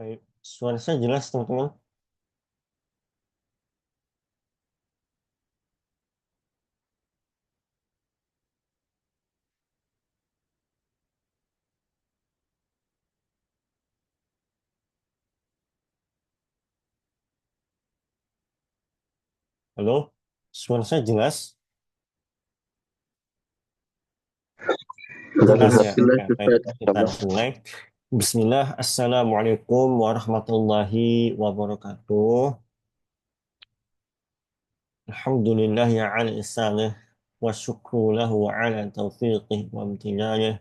Baik, suara saya jelas teman-teman. Halo, suara saya jelas. Jelas ya. Alhamdulillah Oke, baik. Ustaz. Kita langsung mulai. Bismillah, Assalamualaikum warahmatullahi wabarakatuh. Alhamdulillah ya ala ihsanih wa syukru lahu ala taufiqih wa amtinanih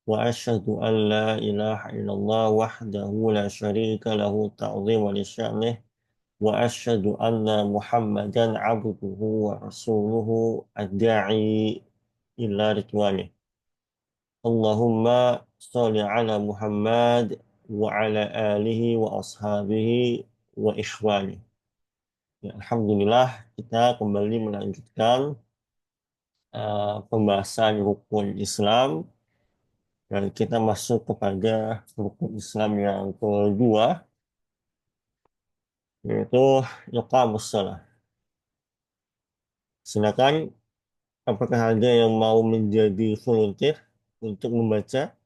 wa asyhadu an la ilaha illallah wahdahu la syarika lahu ta'zim li sya'nih وأشهد أن محمدا عبده ورسوله الداعي إلى رضوانه اللهم صل على محمد وعلى آله وأصحابه وإخوانه. Ya, Alhamdulillah kita kembali melanjutkan pembahasan rukun Islam dan kita masuk kepada rukun Islam yang kedua, yaitu iqamus shalah. Silakan. Apakah ada yang mau menjadi volunteer untuk membaca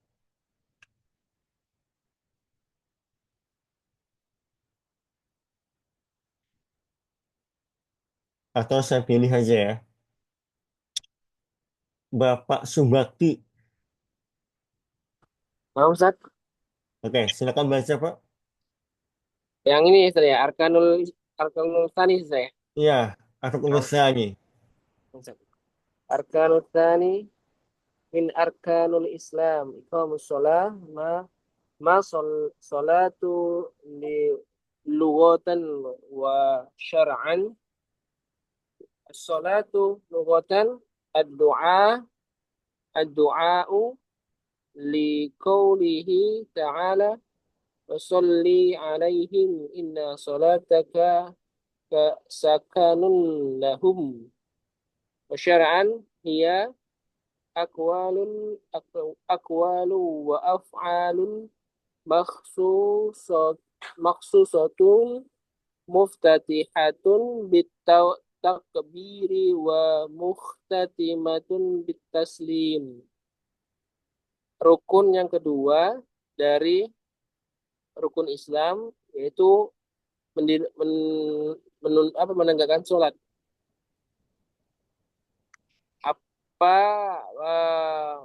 atau saya pilih aja ya? Bapak Subakti. Mau Ustaz? Oke, silakan baca Pak. Yang ini saya Arkanul Tsani saya. Iya, atau Mau Nursyani. Ustaz. Arkanul Tsani min arkanul Islam iqamus shalah salatu li lughatan wa syar'an. As-salatu lughatan ad-du'a ad-du'a'u li qawlihi ta'ala wa salli alaihim inna salataka sakanun lahum wa syar'an hiya aqwalu wa af'alun makhsusat makhsusatun muftatihatun takbiri wa mukhtatimatun bitaslim. Rukun yang kedua dari rukun Islam yaitu menegakkan sholat. Apa eh,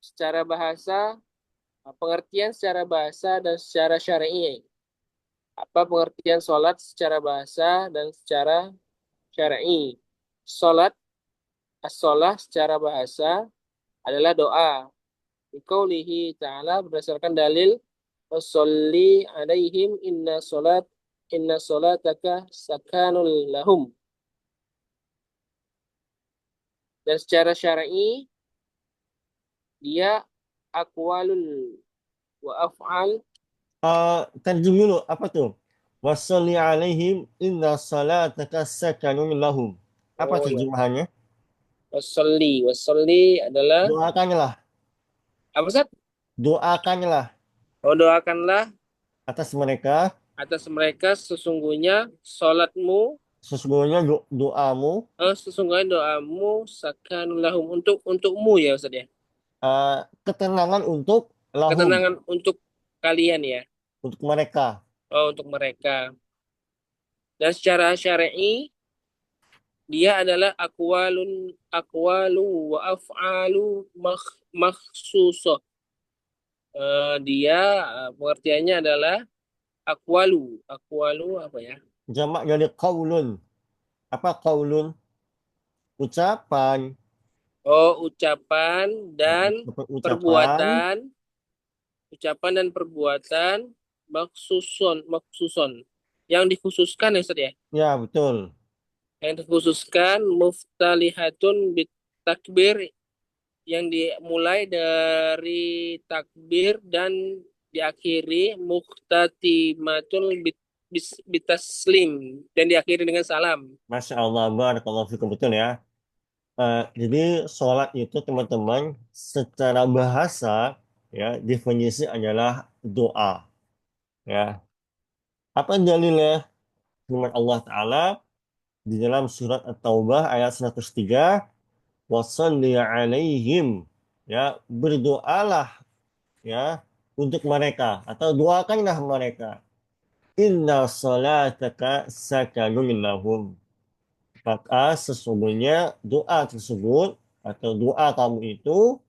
secara bahasa, pengertian secara bahasa dan secara syar'i? Apa pengertian sholat secara bahasa dan secara syar'i? Sholat, as-sholah secara bahasa adalah doa. Biqaulihi ta'ala berdasarkan dalil washolli alaihim inna sholataka sakanul lahum. Dan secara syar'i dia akwalul wa af'al. Terjem dulu, apa tuh? Wassalli alaihim inna salataka sakanun lahum. Apa Oh ya, terjemahannya? wasolli adalah Doakanlah, apa Ustaz? doakanlah Oh, doakanlah atas mereka. atas mereka sesungguhnya sholatmu, Sesungguhnya doamu sesungguhnya doamu sakanul lahum untukmu ya Ustaz ya. ketenangan untuk lahum, Ketenangan untuk kalian ya. untuk mereka. Oh, untuk mereka. Dan secara syar'i dia adalah akwalu wa af'alu makhsusah. Dia pengertiannya adalah akwalu apa ya? Jamak dari qaulun. Apa qaulun? Ucapan. Oh, ucapan Nah, dan ucapan. perbuatan, ucapan dan perbuatan maksuson yang dikhususkan ya Ustaz ya. Ya, betul. Yang dikhususkan muftalihatun bit takbir yang dimulai dari takbir dan diakhiri muhtatimatul bitaslim dan diakhiri dengan salam. Masya Allah, barakallahu fikum, betul ya. Jadi sholat itu teman-teman secara bahasa ya definisi adalah doa. Ya, apa dalilnya? Firman Allah Ta'ala di dalam surat At-Taubah ayat 103, wasalli alaihim, ya, berdoalah, ya, untuk mereka atau doakanlah mereka. Inna salataka sakanun lahum. Maka sesungguhnya doa tersebut atau doa kamu itu,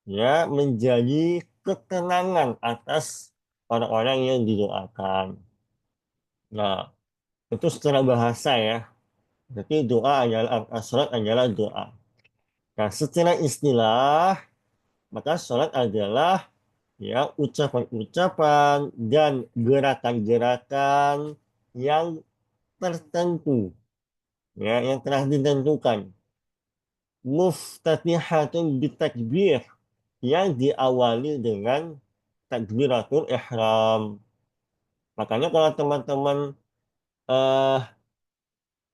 ya, menjadi ketenangan atas orang-orang yang didoakan. Nah, itu secara bahasa ya. Jadi doa adalah salat adalah doa. Nah, secara istilah, maka salat adalah, ya, ucapan-ucapan dan gerakan-gerakan yang tertentu, ya, yang telah ditentukan. Muftatihatun bitakbir, yang diawali dengan takbiratul ihram. Makanya kalau teman-teman eh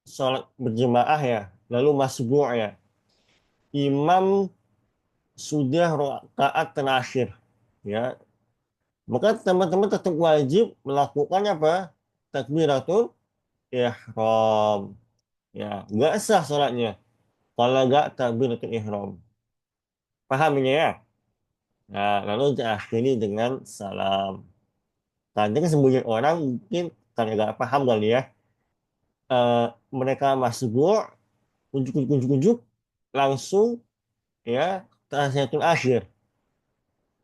sholat berjemaah ya, lalu masbuk ya, imam sudah rakaat terakhir, ya, maka teman-teman tetap wajib melakukan apa? Takbiratul ihram. Ya, nggak sah sholatnya kalau nggak takbiratul ihram. Paham ini ya? Nah, lalu diakhiri dengan salam. Kadang sebagian orang mungkin karena nggak paham kali ya, eh, mereka masbuk, kunjuk-kunjuk langsung, ya, tahiyatul akhir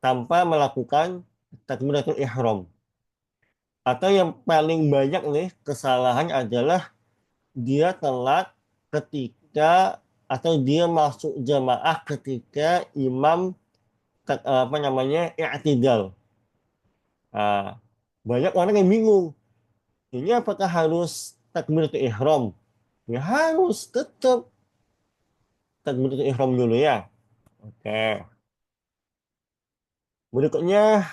tanpa melakukan takbiratul ihram. Atau yang paling banyak nih kesalahan adalah dia telat ketika atau dia masuk jamaah ketika imam apa namanya i'tidal. Nah, banyak orang yang bingung. Ini apakah harus takbiratul ihram? Ya harus tetap takbiratul ihram dulu ya. Oke. Berikutnya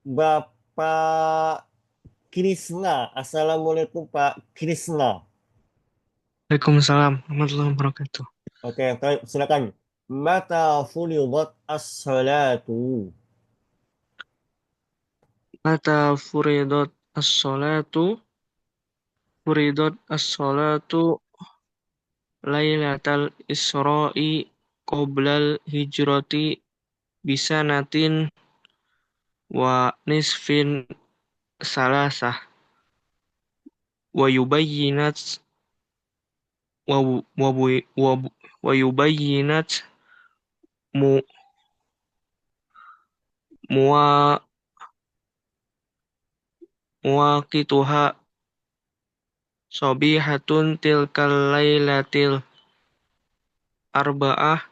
Bapak Krisna. Assalamualaikum Pak Krisna. Waalaikumsalam warahmatullahi wabarakatuh. Oke, baik, silakan. Mata furidat as-salatu. Mata furidat as-salatu lailatal isra'i qoblal hijrati bisanatin wa nisfin salasah wa yubayyinat wa wa wa, wa yubayyinat mu muwa muwaqituha sabihatun tilkal lailatil arba'ah.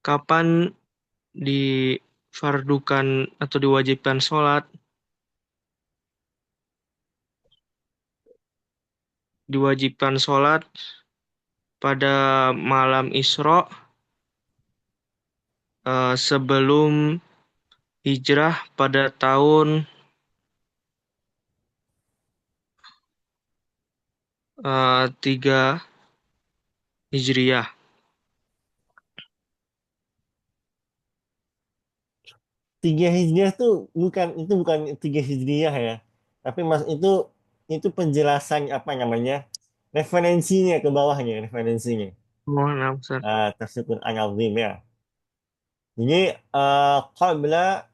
Kapan difardukan atau diwajibkan sholat? Diwajibkan sholat pada malam Isra sebelum hijrah pada tahun 3 Hijriyah. Tiga hijriah tuh bukan tiga hijriah ya. Tapi mas itu penjelasan apa namanya? Referensinya ke bawahnya, referensinya. Mohon maaf, Ustaz. Tersebut an-nazim ya. Jadi qabla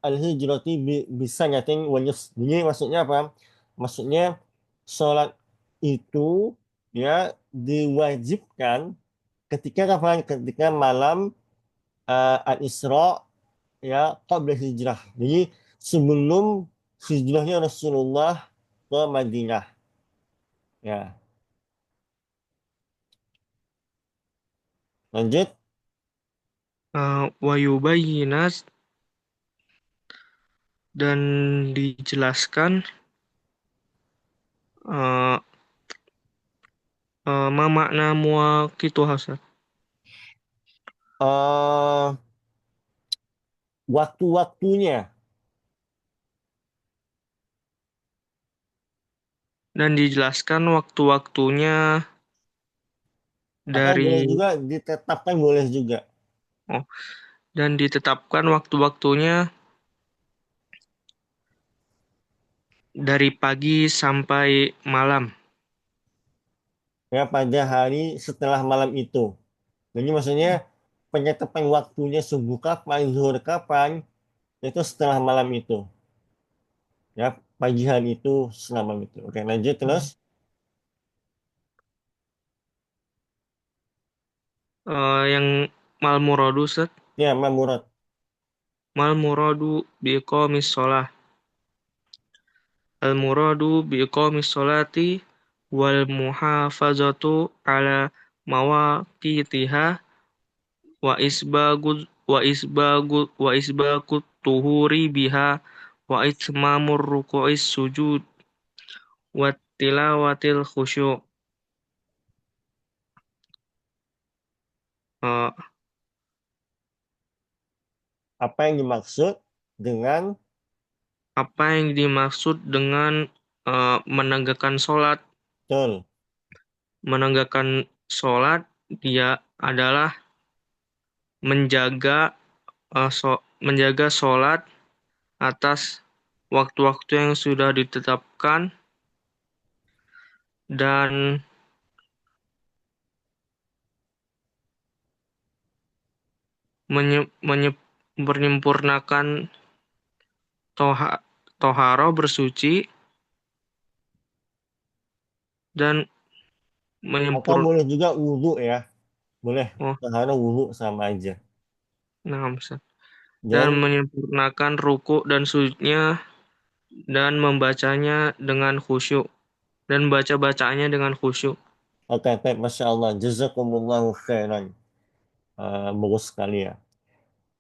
al-hijrati bisa nyating wajib. Jadi maksudnya apa? Maksudnya sholat itu, ya, diwajibkan ketika kapan? Ketika malam al-Isra, ya, qabla hijrah. Jadi sebelum hijrahnya Rasulullah ke Madinah. Ya, lanjut. Wa yubayyinat dan dijelaskan uh, ma makna muwaqituha, Ustaz. eh Waktu-waktunya. Dan dijelaskan waktu-waktunya Atau boleh dari juga ditetapkan, boleh juga. oh, dan ditetapkan waktu-waktunya dari pagi sampai malam. Ya, pada hari setelah malam itu. Jadi maksudnya penetapan waktunya subuh kapan, zuhur kapan, itu setelah malam itu. Ya, pagi hari itu setelah malam itu. Oke, lanjut terus. Yang mal muradu, Ustaz. Ya, Ma'murat. Mal muradu biqamis shalah. Al muradu biqamis sholati wal muhafazatu ala mawaqitiha wa isbagut tuhuri biha wa itmamur ruku'is sujud wa tilawatil khusyuk. Eh, Apa yang dimaksud dengan apa yang dimaksud dengan menegakkan sholat? betul? Menegakkan sholat dia adalah menjaga menjaga sholat atas waktu-waktu yang sudah ditetapkan dan menye- menye- menyempurnakan toha, toharo bersuci dan Atau menyempur boleh juga wudhu ya. Boleh. oh Sehara wudhu sama aja. nah, Ustaz. Dan Dan menyempurnakan ruku dan sujudnya dan membacanya dengan khusyuk dan baca-bacaannya dengan khusyuk. oke, baik, Masya Allah. Jazakumullahu khairan. Bagus sekali ya.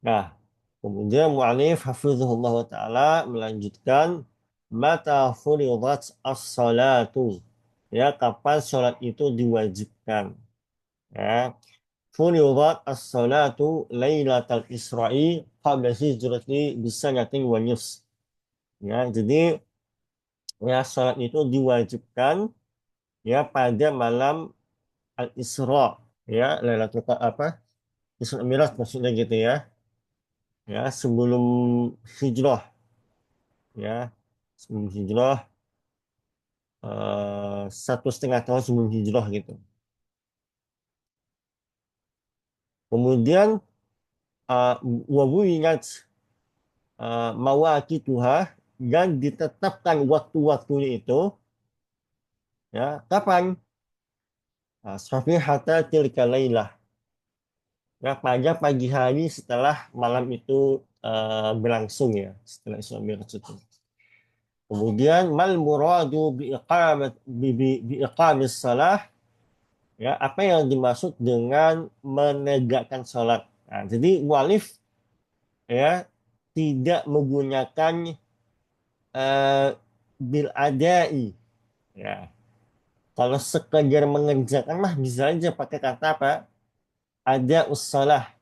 Nah, kemudian mu'alif hafizahullah ta'ala melanjutkan mata furidat as-salatu. Ya, kapan sholat itu diwajibkan. Ya, furidat as-salatu lailatal isra'i qabla hijrati bisanatin wa nifs. Ya, jadi ya sholat itu diwajibkan ya pada malam al-Isra, ya Lailatul apa? Isra Mi'raj maksudnya gitu ya. Ya, sebelum hijrah ya. Sebelum hijrah 1,5 tahun sebelum hijrah gitu. Kemudian uh, wawiyat mawaqituha dan ditetapkan waktu-waktunya itu ya kapan? Safihata tilka lailah. Ya, pada pagi hari setelah malam itu berlangsung ya, setelah Isra Mi'raj itu. Kemudian mal muradu bi iqamis salah, ya apa yang dimaksud dengan menegakkan salat. Nah, jadi walif ya tidak menggunakan eh, bil adai ya. Kalau sekedar mengerjakan mah bisa aja pakai kata apa? Ada ussalah,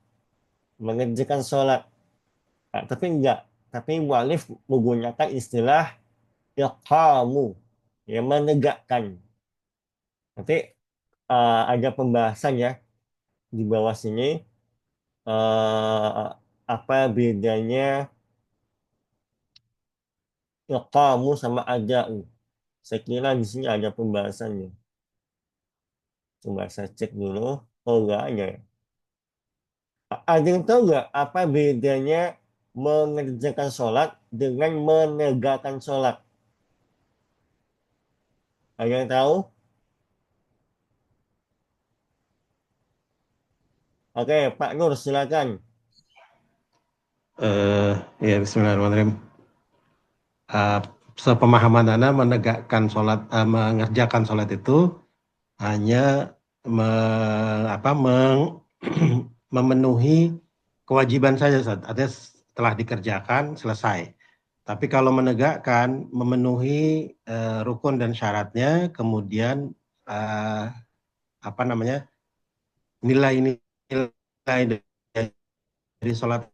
mengerjakan salat. Nah, tapi enggak. Tapi walif menggunakan istilah iqamu, yang menegakkan. Nanti ada pembahasan ya di bawah sini apa bedanya iqamu sama ada'u. Saya kira di sini ada pembahasannya. Coba saya cek dulu. Oh enggak ada ya. Ada yang tahu nggak apa bedanya mengerjakan sholat dengan menegakkan sholat? Ada yang tahu? Oke, Pak Nur silakan. Eh, ya Bismillahirrahmanirrahim. Eh, Sepemahaman Anda mengerjakan sholat itu hanya memenuhi kewajiban saja, Ustaz. Artinya setelah dikerjakan selesai. Tapi kalau menegakkan memenuhi rukun dan syaratnya, kemudian eh, apa namanya nilai-nilai dari sholat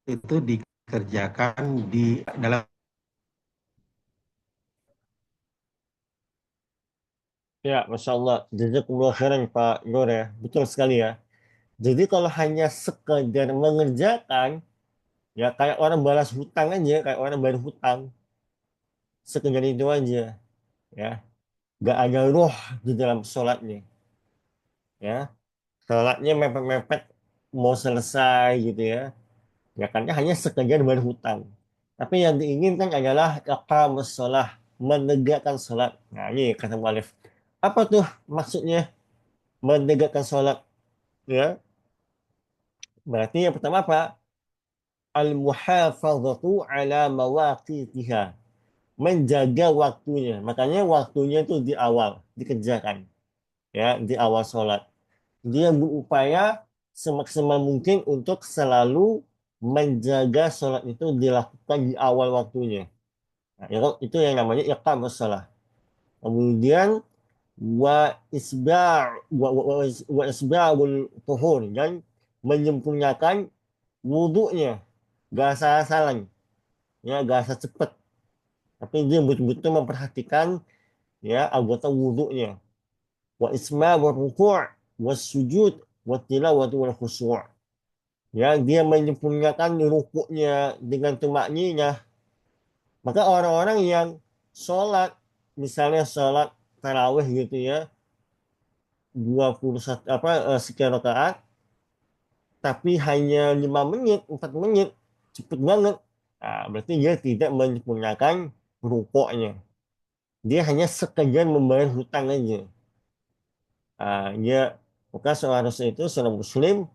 itu dikerjakan di dalam. Ya, Masya Allah. Jazakumullah khairan Pak Nur ya. Betul sekali ya. Jadi kalau hanya sekedar mengerjakan, ya kayak orang balas hutang aja, kayak orang bayar hutang, sekedar itu aja, ya. Gak ada roh di dalam sholatnya, ya. Sholatnya mepet-mepet mau selesai gitu ya. Ya kan hanya sekedar bayar hutang. Tapi yang diinginkan adalah iqamus sholah, menegakkan sholat. Nah ini kata mu'alif. Apa tuh maksudnya menegakkan sholat? Ya, berarti yang pertama apa? Al-muhafazatu ala mawaqitiha. Menjaga waktunya. Makanya waktunya itu di awal, dikerjakan. Ya, di awal sholat. Dia berupaya semaksimal mungkin untuk selalu menjaga sholat itu dilakukan di awal waktunya. Nah, itu yang namanya iqamus sholat. Kemudian wa isba'ul tuhur dan menyempurnakan wudhunya. Gak asal-asalan, ya gak asal cepet. Tapi dia betul-betul memperhatikan ya anggota wudhunya. Wa isba'ul ruku' wa sujud wa tilawatu wal khusyuk. Ya, dia menyempurnakan rukuknya dengan tumakninah. Maka orang-orang yang sholat, misalnya sholat tarawih gitu ya, 21 sekian rakaat, tapi hanya 5 menit, 4 menit, cepet banget. Nah, berarti dia tidak menyempurnakan rukuknya. Dia hanya sekedar membayar hutang aja. Dia maka seharusnya itu seorang muslim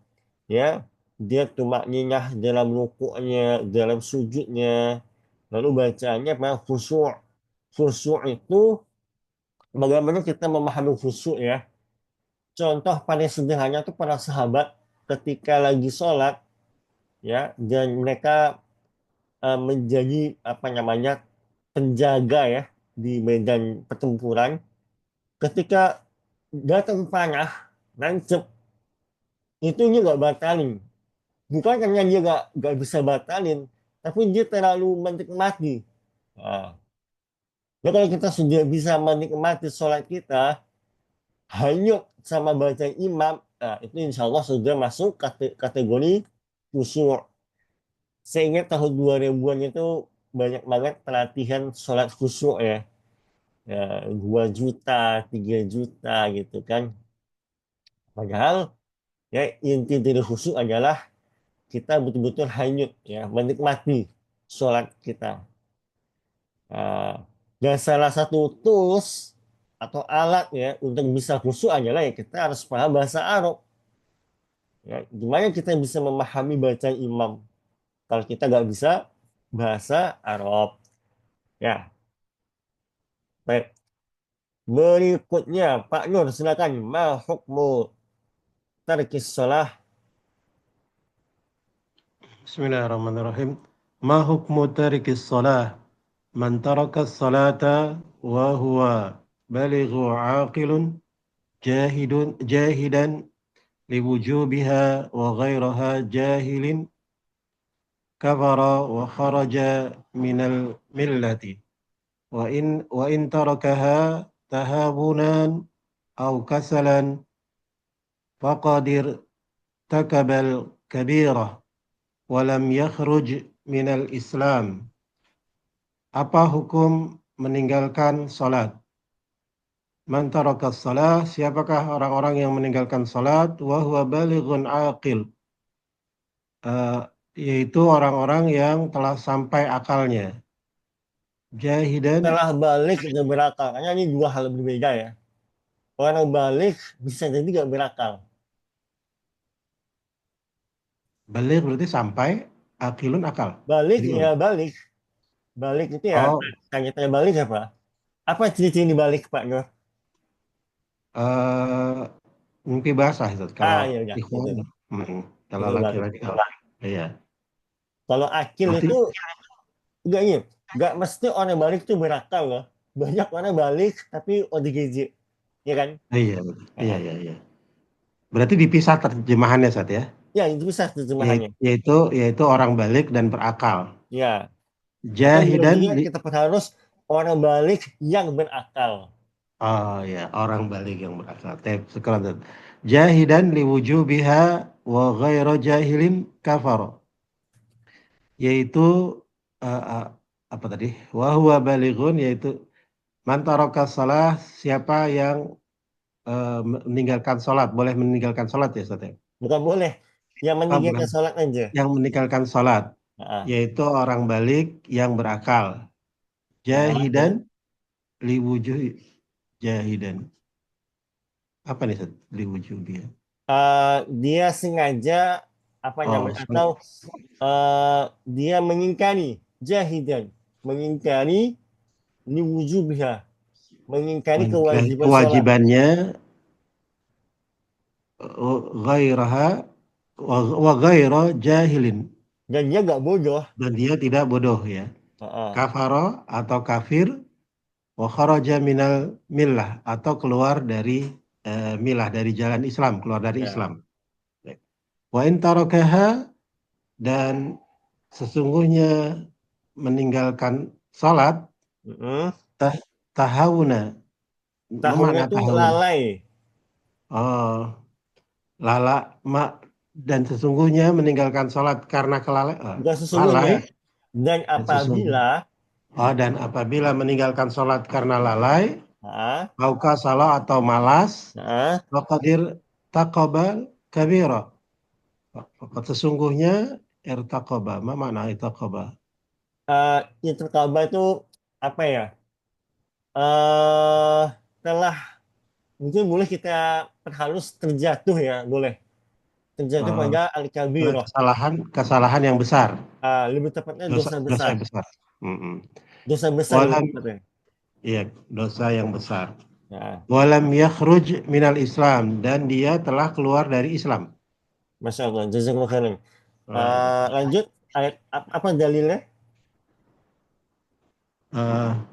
ya dia tumak ninah dalam rukuknya, dalam sujudnya, lalu bacaannya apa? Khusyuk. Khusyuk itu bagaimana kita memahami khusyuk ya. Contoh paling sederhana itu para sahabat ketika lagi sholat ya dan mereka menjadi apa namanya penjaga ya di medan pertempuran. Ketika datang panah, nancep, itu dia nggak batalin. Bukan karena dia nggak bisa batalin, tapi dia terlalu menikmati. Nah, ya kalau kita sudah bisa menikmati sholat kita, hanyut sama baca imam, nah, itu insya Allah sudah masuk kategori khusyuk. Saya ingat tahun 2000-an itu banyak banget pelatihan sholat khusyuk ya. Ya, 2 juta, 3 juta gitu kan. Padahal ya inti dari khusyuk adalah kita betul-betul hanyut ya menikmati sholat kita. Nah, dan salah satu tools atau alat ya untuk bisa khusyuk adalah ya kita harus paham bahasa Arab. Ya, gimana kita bisa memahami bacaan imam kalau kita nggak bisa bahasa Arab? Ya, baik. Berikutnya, Pak Nur, silakan. Ma hukmu tarkis sholah? Bismillahirrahmanirrahim. Ma hukmu tarikis salah? Man tarakas salata wa huwa balighu aqilun jahidan liwujubiha wa ghairaha jahilin kafara wa kharaja minal millati wa in tarakaha tahabunan aw kasalan faqadir takabal kabirah wa lam yakhruj minal islam. Apa hukum meninggalkan salat? Man tarakas salah, siapakah orang-orang yang meninggalkan salat? Wa huwa balighun aqil. Yaitu orang-orang yang telah sampai akalnya. Jahidan, Setelah balik dan berakal. Karena ini dua hal berbeda ya. Orang balik bisa jadi nggak berakal. balik berarti sampai, aqilun akal. Balik Jadi ya gimana? balik. Balik itu ya, Oh, tanya tanya balik apa? Apa ciri-ciri balik Pak Nur? eh, mimpi basah itu kalau Ya udah, ikhwan. itu. Kalau Itu balik. laki-laki, iya. Kalau akil Berarti, itu enggak ini, enggak mesti orang balik itu berakal loh. Banyak orang balik tapi ODGJ, ya kan? iya, iya, Nah, iya, iya. Berarti dipisah terjemahannya saat ya, ya itu bisa terjemahannya. yaitu orang balik dan berakal. Ya, atau juga Jahidan, kita harus orang balik yang berakal. oh ya, orang balik yang berakal. Sekarang jahidan liwujubiha wa ghairu jahilin kafara, yaitu uh, uh, apa tadi? Wa huwa balighun, yaitu man taraka shalah, siapa yang meninggalkan sholat, boleh meninggalkan sholat ya Ustaz ya? Bukan boleh. Yang Bukan, meninggalkan sholat aja. yang meninggalkan sholat, Ah, yaitu orang balik yang berakal. Jahidan betul. liwujuh, jahidan. Apa nih Ustaz? Liwujuh dia. Dia sengaja apa Oh, namanya atau dia mengingkari jahidan, mengingkari liwujubiha, mengingkari kewajiban sholat kewajibannya ghairaha wa ghaira jahilin, dan dia nggak bodoh. dan dia tidak bodoh ya. Ah, Kafaro atau kafir, wa kharaja minal millah atau keluar dari milah, dari jalan Islam, keluar dari ya. Islam. Wa in tarakaha, dan sesungguhnya meninggalkan salat, Mm-mm. tah, tahawuna, Tahunnya memakna tuh tahawun. lalai, Oh, lala mak, dan sesungguhnya meninggalkan salat karena bukan sesungguhnya. lalai, Dan dan sesungguhnya. apabila Oh, dan apabila meninggalkan salat karena lalai, ah, mauka salah atau malas, ah, waqadir taqabal kabira. Fakat sesungguhnya irtaqaba. Ma makna irtaqaba? itu kabar itu apa ya? eh Telah mungkin boleh kita perhalus terjatuh ya, boleh terjatuh Eh, pada al-kabirah. kesalahan yang besar, Lebih tepatnya dosa dosa dosa besar. yang besar. Mm-mm. Dosa besar lebih Walam, tepatnya. iya, dosa yang besar. Ya, Walam yakhruj minal Islam, dan dia telah keluar dari Islam. Masya Allah, jazakallah khairan. Eh, Lanjut, ayat apa dalilnya?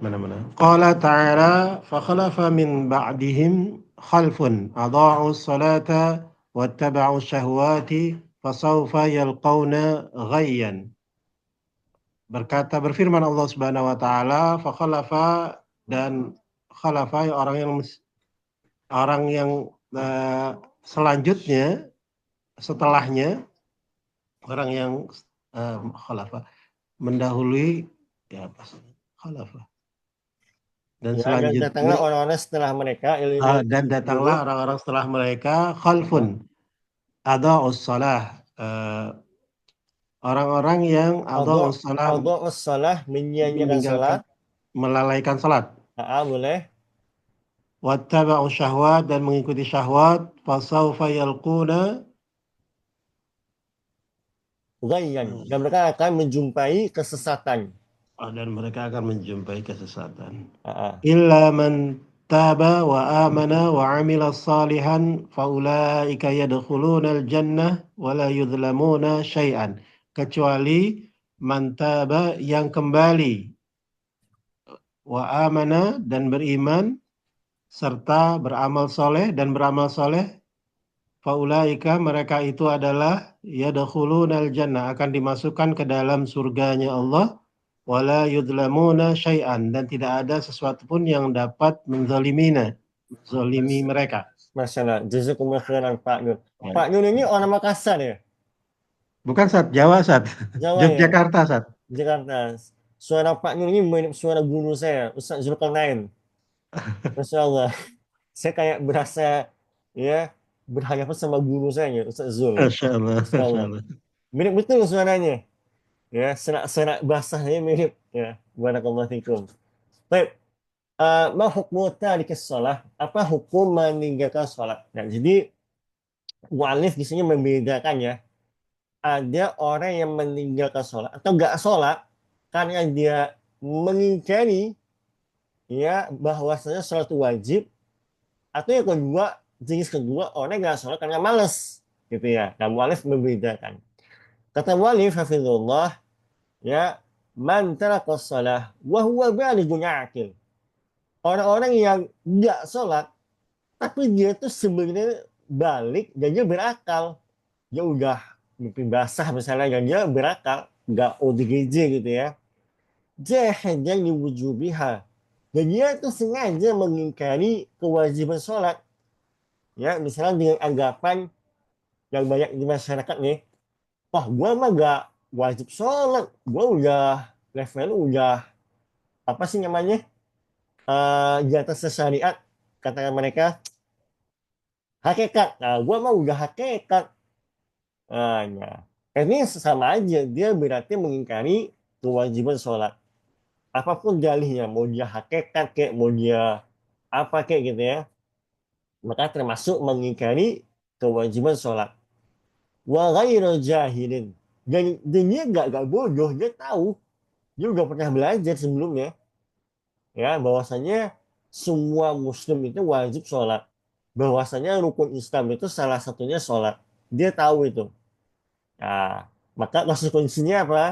mana-mana. Qala ta'ala fa khalafa min ba'dihim khalfun adha'u salata wattaba'u syahwati fasawfa yalqawna ghayyan. Berfirman Allah Subhanahu wa taala, fa khalafa, dan khalafa orang yang selanjutnya, setelahnya, orang yang khalafa, mendahului, ya apa sih? Khalafa. Dan Ya, dan datanglah selanjutnya, orang-orang setelah mereka, dan dulu, datanglah orang-orang setelah mereka, khalfun, adha'us salah, orang-orang yang Allah, adha'us salah, Allah salah, menyia-nyiakan meninggalkan, salat. melalaikan salat, Boleh. wattaba'u syahwat, dan mengikuti syahwat, fasawfa yalquna, Ghayyan. Dan mereka akan menjumpai kesesatan. dan mereka akan menjumpai kesesatan. Ah, ah. Illa man taba wa amana wa amila salihan faulaika yadkhulunal jannah wa la yudhlamuna syai'an, kecuali man taba, yang kembali, wa amana, dan beriman, serta beramal soleh, dan beramal soleh, faulaika, mereka itu adalah yadkhulunal jannah, akan dimasukkan ke dalam surganya Allah, wala yudlamuna syai'an, dan tidak ada sesuatu pun yang dapat menzalimi mereka. Masya Allah, jazakumullah khairan Pak Nur. Ya. Pak Nur ini orang Makassar ya? Bukan Sat, Jawa Sat. Jawa ya? Yogyakarta Sat. Jakarta. Suara Pak Nur ini mirip suara guru saya, Ustaz Zulkarnain. Masya Allah. Saya kayak berasa ya berhadapan sama guru saya ya, Ustaz Zul. Masya Allah, Masya Masya Allah. Allah. Mirip betul suaranya. Ya, serak-serak basahnya mirip. Ya, barakallahu fikum. Baik, ma hukmu tarikis shalah? Apa hukum meninggalkan sholat? Nah, jadi mu'alif di sini membedakan ya. Ada orang yang meninggalkan sholat atau nggak sholat karena dia mengingkari ya bahwasanya sholat itu wajib, atau yang kedua, jenis kedua, orang nggak sholat karena males gitu ya. Nah, mu'alif membedakan. Kata mu'alif hafizullah, ya, man taraka shalah wa huwa balighun aqil. Orang-orang yang nggak sholat tapi dia tuh sebenarnya balik dan dia berakal. Dia udah mimpi basah misalnya dan dia berakal, nggak ODGJ gitu ya. Jahadan liwujubiha. Dan dia tuh sengaja mengingkari kewajiban sholat. Ya, misalnya dengan anggapan yang banyak di masyarakat nih, wah gue mah gak wajib sholat, gue udah levelnya udah apa sih namanya, di atas syariat, katakan mereka hakikat. Nah, gue mah udah hakikat. Nah, ya. Ini sama aja, dia berarti mengingkari kewajiban sholat. Apapun dalihnya, mau dia hakikat kayak, mau dia apa kayak gitu ya, maka termasuk mengingkari kewajiban sholat. Wa ghairu jahilin. Dan dia gak bodoh, dia tahu. Dia udah pernah belajar sebelumnya. Ya, bahwasanya semua muslim itu wajib sholat. Bahwasanya rukun Islam itu salah satunya sholat. Dia tahu itu. Nah, maka konsekuensinya apa?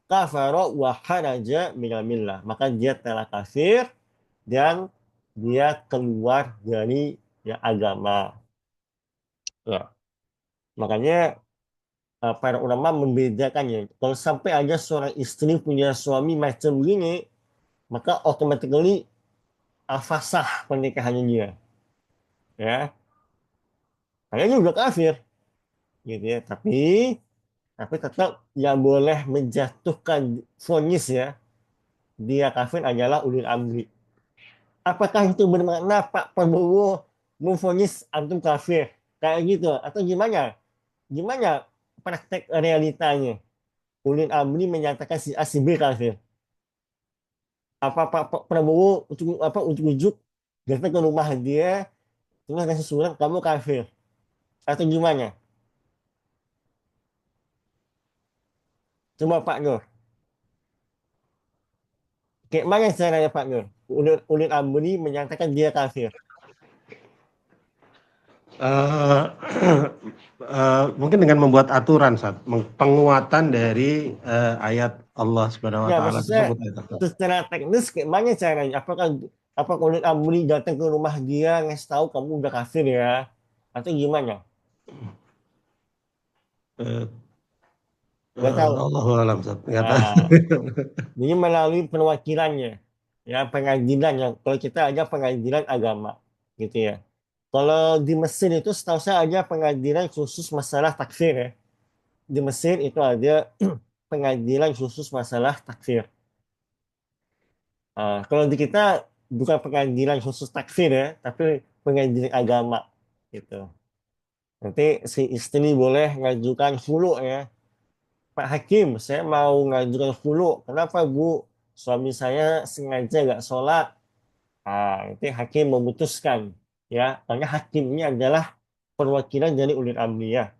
Kafaro wa haraja minal millah. Maka dia telah kafir dan dia keluar dari ya, agama. Ya, makanya para ulama membedakan ya. Kalau sampai ada seorang istri punya suami macam ini, maka automatically fasah pernikahannya dia. Ya, kayaknya juga kafir, gitu ya. Tapi tetap yang boleh menjatuhkan vonis ya, dia kafir adalah ulil amri. Apakah itu bermakna Pak Prabowo memvonis antum kafir? Kayak gitu atau gimana? Gimana praktek realitanya? Ulil amri menyatakan si A si B kafir. Apa Pak Prabowo ujuk-ujuk datang ke rumah dia terus kasih surat kamu kafir atau gimana? Coba Pak Nur. Kayak mana caranya Pak Nur? Ulil amri menyatakan dia kafir. Eh, mungkin dengan membuat aturan, saat penguatan dari ayat Allah Subhanahu Wa Ya, Taala maksud saya tersebut. secara teknis kayak mana caranya? Apakah ulil amri datang ke rumah dia ngasih tahu kamu udah kafir ya? Atau gimana? Eh, Gak tahu. Allahu alam, Ustaz. Nggak tahu. Nah, jadi melalui perwakilannya, ya pengadilan yang kalau kita ada pengadilan agama, gitu ya. Kalau di Mesir itu setahu saya ada pengadilan khusus masalah takfir ya. Di Mesir itu ada pengadilan khusus masalah takfir. Kalau di kita bukan pengadilan khusus takfir ya, tapi pengadilan agama gitu. Nanti si istri boleh ngajukan hulu ya. Pak Hakim, saya mau ngajukan hulu. Kenapa Bu? Suami saya sengaja nggak sholat. Nanti hakim memutuskan ya, karena hakim ini adalah perwakilan dari ulil amri ya.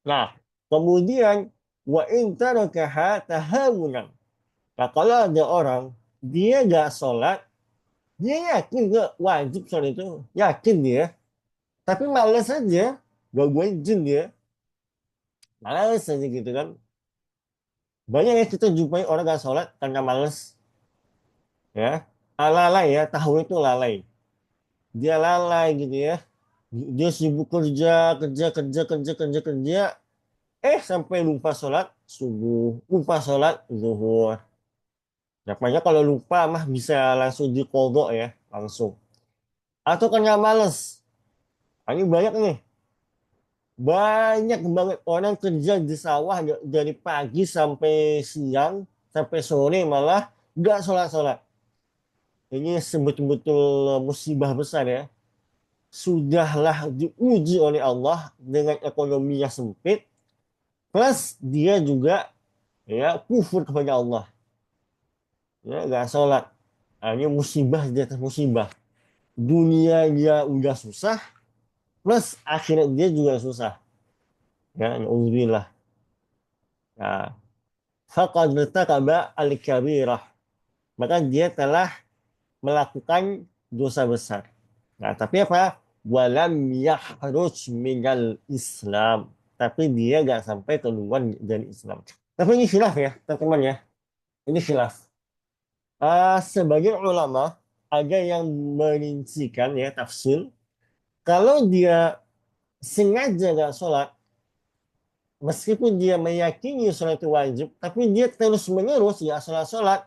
Nah, kemudian wa in tarakaha tahawunan. Nah, kalau ada orang dia nggak sholat, dia yakin nggak wajib sholat itu, yakin dia, tapi malas aja, gangguin jin dia, malas aja gitu kan. Banyak ya kita jumpai orang nggak sholat karena malas, ya, lalai ya, tahu itu lalai, dia lalai gitu ya, dia sibuk kerja, kerja, kerja, kerja, kerja, kerja, sampai lupa sholat subuh, lupa sholat zuhur. Namanya kalau lupa mah bisa langsung dikodok ya, langsung. Atau karena males. Ini banyak nih. Banyak banget orang kerja di sawah dari pagi sampai siang, sampai sore malah nggak sholat-sholat. Ini sebetul-betul musibah besar ya. Sudahlah diuji oleh Allah dengan ekonomi yang sempit, plus dia juga ya kufur kepada Allah. Ya, nggak sholat. Ini musibah di atas musibah. Dunia dia udah susah, plus akhirat dia juga susah. Ya, na'udzubillah. Nah, faqad irtakaba al-kabirah. Maka dia telah melakukan dosa besar. Nah, tapi apa? Walam yahruj minal Islam. Tapi dia nggak sampai keluar dari Islam. Tapi ini khilaf ya, teman-teman ya. Ini khilaf. Sebagian ulama ada yang merincikan ya tafsir. Kalau dia sengaja nggak sholat, meskipun dia meyakini sholat itu wajib, tapi dia terus menerus ya sholat-sholat,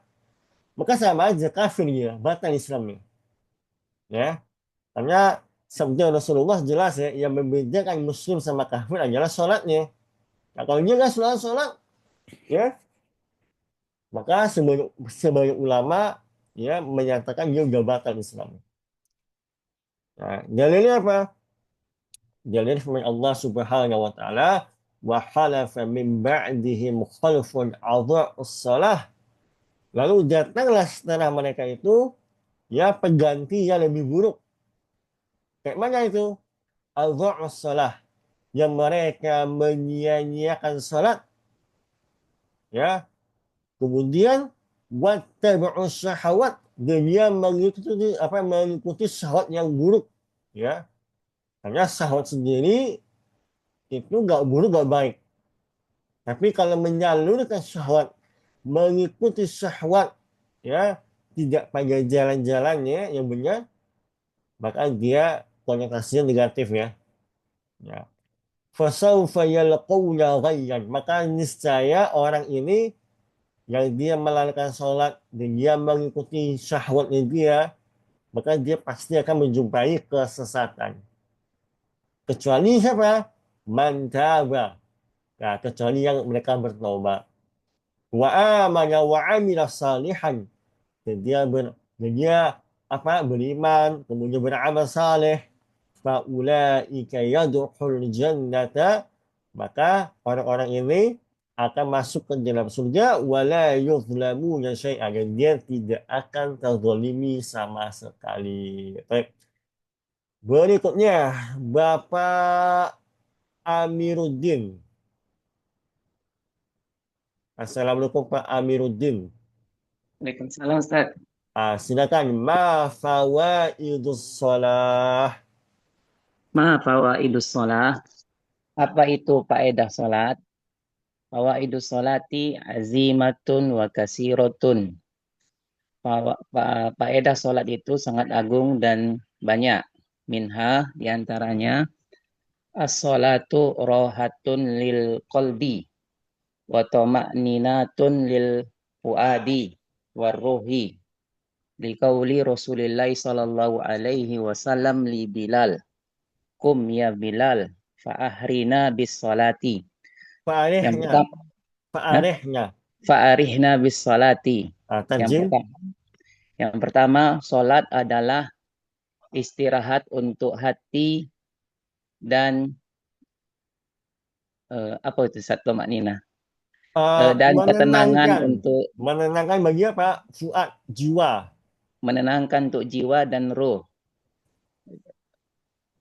maka sama aja kafir dia, batal Islamnya. Ya, karena sabda Rasulullah jelas ya, yang membedakan muslim sama kafir adalah sholatnya. Nah, kalau dia nggak sholat, ya, maka sebagian ulama ya menyatakan dia udah batal Islam. Nah, dalilnya apa? Dalilnya firman Allah Subhanahu wa taala, wa halafa min ba'dihim khalfun adha'us shalah. Lalu datanglah setelah mereka itu ya pengganti yang lebih buruk. Kayak mana itu? Adha'us shalah, yang mereka menyia-nyiakan salat, ya. Kemudian wattabi'us syahawat, dan dia mengikuti syahwat yang buruk, ya. Karena syahwat sendiri itu nggak buruk, nggak baik. Tapi kalau menyalurkan syahwat, mengikuti syahwat, ya, tidak pada jalan-jalannya yang benar, maka dia konotasinya negatif, ya. Ya. Fasawfa yalqawna ghayyan, maka niscaya orang ini yang dia melalaikan sholat dan dia mengikuti syahwatnya dia, maka dia pasti akan menjumpai kesesatan. Kecuali siapa? Mantaba. Nah, kecuali yang mereka bertobat. Wa amana wa amila salihan. Dan dia beriman, kemudian beramal saleh. Faulaika yadkhul jannata, maka orang-orang ini akan masuk ke dalam surga wala yuzlamuna syai'an, dan dia tidak akan terzalimi sama sekali. Baik. Berikutnya Bapak Amiruddin. Assalamualaikum Pak Amiruddin. Waalaikumsalam Ustaz. Silakan, ma fawaidus shalah. Ma fawaidus sholat. Apa itu faedah sholat? Fawaidus sholati azimatun wa kasiratun. Faedah sholat itu sangat agung dan banyak. Minha diantaranya as-sholatu rohatun lil qalbi wa tama'ninatun lil fuadi warruhi. Liqauli Rasulillah sallallahu alaihi wasallam li Bilal, kum ya Bilal fa'ahrina bis salati. Yang Fa'arihnya, pertama, fa'arihnya. fa'arihna bis salati. Tarjim. Yang pertama, salat adalah istirahat untuk hati dan apa itu satu maknina? Dan ketenangan untuk menenangkan bagi apa? Fuad, jiwa. Menenangkan untuk jiwa dan roh.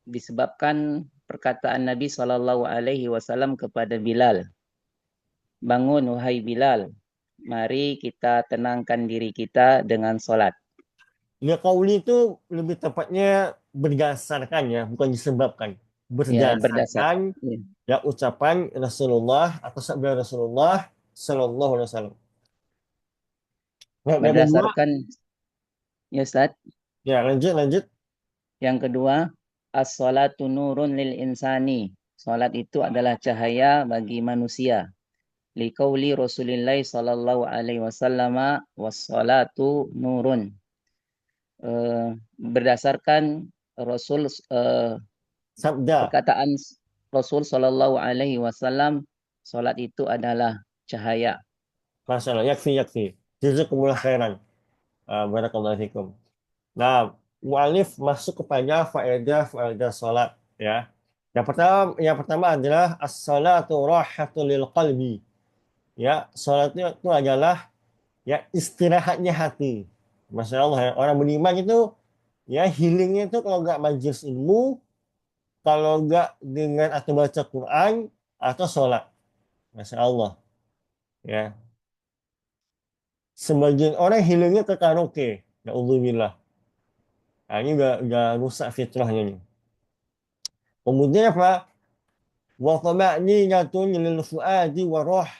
Disebabkan perkataan Nabi Shallallahu Alaihi Wasallam kepada Bilal, bangun wahai Bilal, mari kita tenangkan diri kita dengan sholat. Ya, qauli itu lebih tepatnya berdasarkan, ya, bukan disebabkan. Berdasarkan ya ucapan Rasulullah atau sabda Rasulullah Sallallahu Alaihi Wasallam. Nah, Berdasarkan, ya Ustaz. Ya, lanjut. Yang kedua, as-sholatu nurun lil insani. Salat itu adalah cahaya bagi manusia. Liqauli Rasulillah sallallahu alaihi wasallam was-sholatu nurun. Berdasarkan Rasul sabda perkataan Rasul sallallahu alaihi wasallam, salat itu adalah cahaya. Masalah yakfi. Jazakumullah khairan. Barakallahu fikum. Nah, mu'alif masuk kepada faedah salat, ya. Yang pertama adalah as-salatu rahatul lil qalbi. Ya, salat itu adalah ya istirahatnya hati. Masya Allah, ya. Orang beriman itu ya healingnya itu kalau nggak majelis ilmu, kalau nggak dengan atau baca Quran atau sholat. Masya Allah, ya. Sebagian orang healingnya ke karaoke. Na'udzubillah. Nah, ini udah rusak fitrahnya nih. Kemudian apa? Wa tama'ninatun lil fuadi wa roh,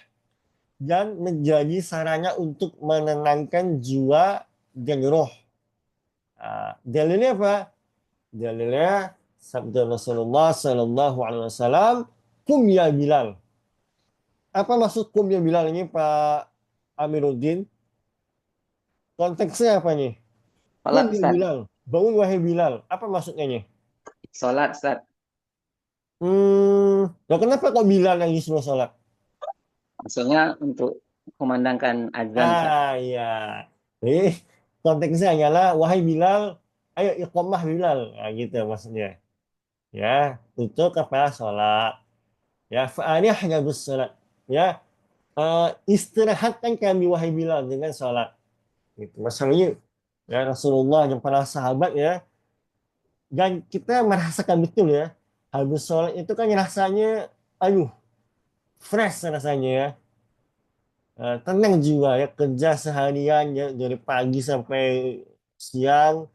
dan menjadi sarana untuk menenangkan jiwa dan roh. Dalilnya apa? Dalilnya sabda Rasulullah Sallallahu Alaihi Wasallam, kum ya Bilal. Apa maksud kum ya Bilal ini, Pak Amiruddin? Konteksnya apa nih? Kum ya Bilal, bangun wahai Bilal. Apa maksudnya nih? Sholat, Ustaz. Loh kenapa kok Bilal yang disuruh sholat? Maksudnya untuk kumandangkan azan, Ustaz. Iya. Jadi konteksnya hanyalah wahai Bilal, ayo iqamah Bilal. Nah, gitu maksudnya. Ya, untuk kepala sholat. Ya, fa'alih hanya sholat. Ya, istirahatkan kami wahai Bilal dengan sholat. Gitu. Masalahnya ya Rasulullah dan para sahabat ya, dan kita merasakan betul ya, habis sholat itu kan rasanya, aduh, fresh rasanya ya. Tenang jiwa ya, kerja seharian ya, dari pagi sampai siang,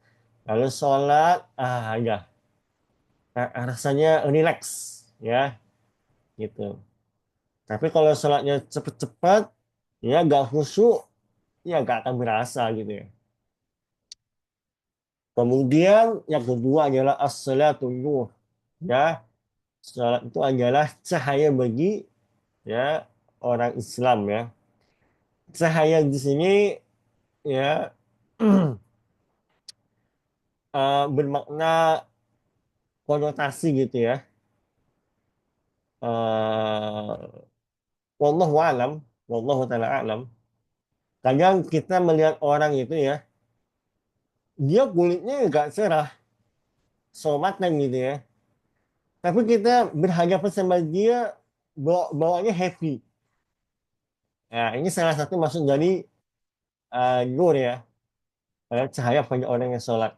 lalu sholat, ya, rasanya relax ya, gitu. Tapi kalau sholatnya cepet-cepet, ya gak khusyuk, ya gak akan berasa gitu ya. Kemudian yang kedua adalah as-salatun nur. Ya, salat itu adalah cahaya bagi ya orang Islam ya. Cahaya di sini ya bermakna konotasi gitu ya. Uh, wallahu alam, wallahu taala alam. Kadang kita melihat orang itu ya, dia kulitnya nggak cerah, somatan gitu ya. Tapi kita berhadapan sama dia, bawaannya happy. Nah, ini salah satu maksud dari nur ya, cahaya pada orang yang sholat.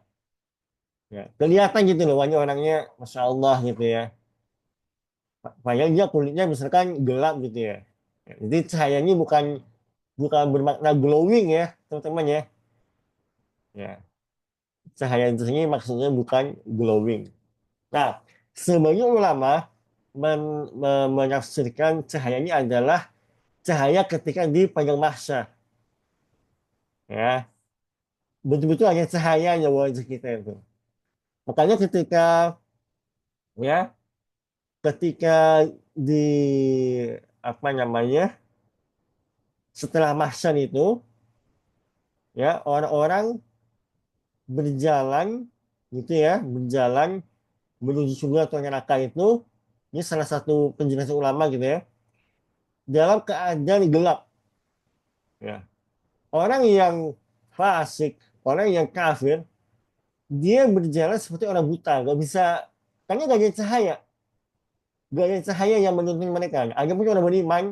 Ya, kelihatan gitu loh, wajah orangnya, masya Allah gitu ya. Padahal dia kulitnya misalkan gelap gitu ya. Ya, jadi cahayanya bukan bukan bermakna glowing ya, teman-teman ya. Ya, cahaya di sini maksudnya bukan glowing. Nah, sebagian ulama menafsirkan cahaya ini adalah cahaya ketika di padang mahsyar. Ya, betul-betul hanya cahaya yang wajah kita itu. Makanya ya ketika di apa namanya setelah mahsyar itu ya orang-orang berjalan gitu ya, berjalan menuju surga atau neraka itu, ini salah satu penjelasan ulama gitu ya, dalam keadaan gelap ya. Orang yang fasik, orang yang kafir, dia berjalan seperti orang buta, nggak bisa, karena nggak ada cahaya, nggak ada cahaya yang menuntun mereka. Ada pun orang beriman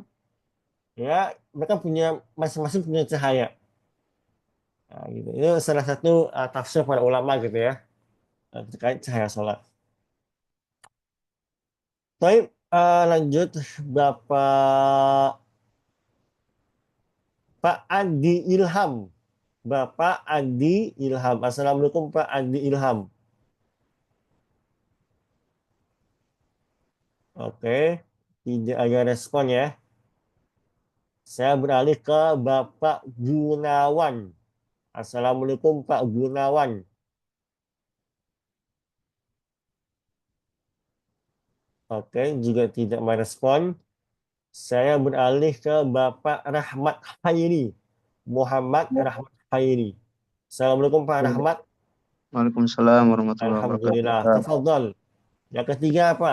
ya, mereka punya masing-masing punya cahaya. Nah, gitu. Itu salah satu tafsir para ulama gitu ya, terkait cahaya sholat. Baik, lanjut Bapak Pak Andi Ilham. Bapak Andi Ilham. Assalamualaikum Pak Andi Ilham. Oke, tidak ada respon ya. Saya beralih ke Bapak Gunawan. Assalamualaikum Pak Gunawan. Oke, juga tidak merespon. Saya beralih ke Bapak Rahmat Khairi. Muhammad Rahmat Khairi. Assalamualaikum Pak Rahmat. Waalaikumsalam warahmatullahi Alhamdulillah. wabarakatuh. Tafadhol. Yang ketiga apa?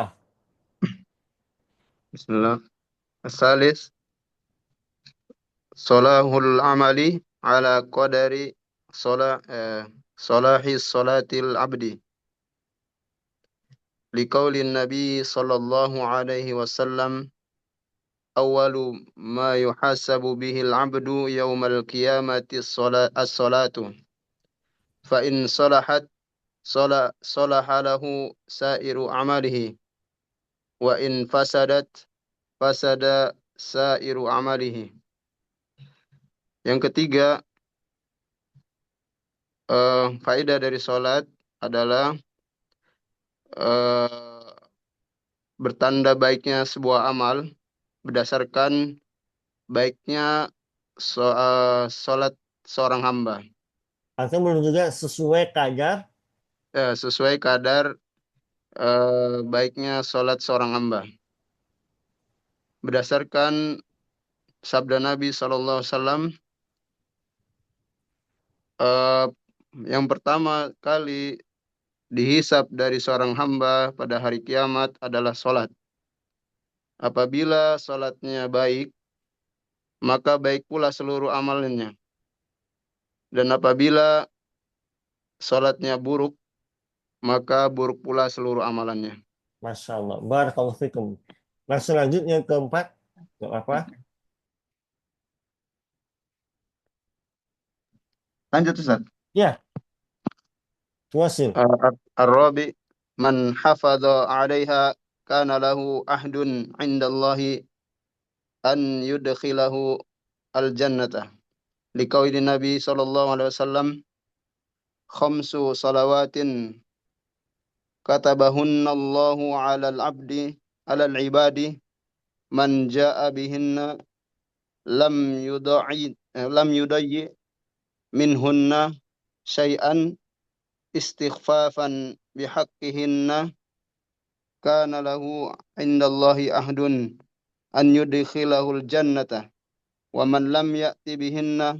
Bismillah. Asalis salahul amali ala qadari salah salahi salatil abdi. Liqaulin Nabi sallallahu alaihi wasallam awwalu ma yuhasabu bihil abdu yaumal qiyamati as-salatu. Fa in salahat salaha lahu sairu amalihi wa in fasadat fasada sairu amalihi. Yang ketiga, faedah dari sholat adalah eh, bertanda baiknya sebuah amal berdasarkan baiknya sholat seorang hamba. Atau belum juga sesuai kadar. Sesuai kadar baiknya sholat seorang hamba. Berdasarkan sabda Nabi SAW, yang pertama kali dihisap dari seorang hamba pada hari kiamat adalah solat. Apabila solatnya baik, maka baik pula seluruh amalnya. Dan apabila solatnya buruk, maka buruk pula seluruh amalannya. Masya Allah. Barakallahu fikum. Nah, selanjutnya keempat. Gak apa? Lanjut Ustaz. Ya, tuasil. Ar-Rabi man hafadha 'alaiha kana lahu ahdun 'inda Allahi an yudkhilahu al-jannata. Liqauli Nabi sallallahu alaihi wasallam khamsu salawatin katabahunna Allahu 'alal 'abdi 'alal 'ibadi man jaa'a bihinna lam yudayyi minhunna syai'an istighfafan bihaqqihinna kana lahu 'indallahi ahdun an yudkhilahul jannata wa man lam ya'ti bihinna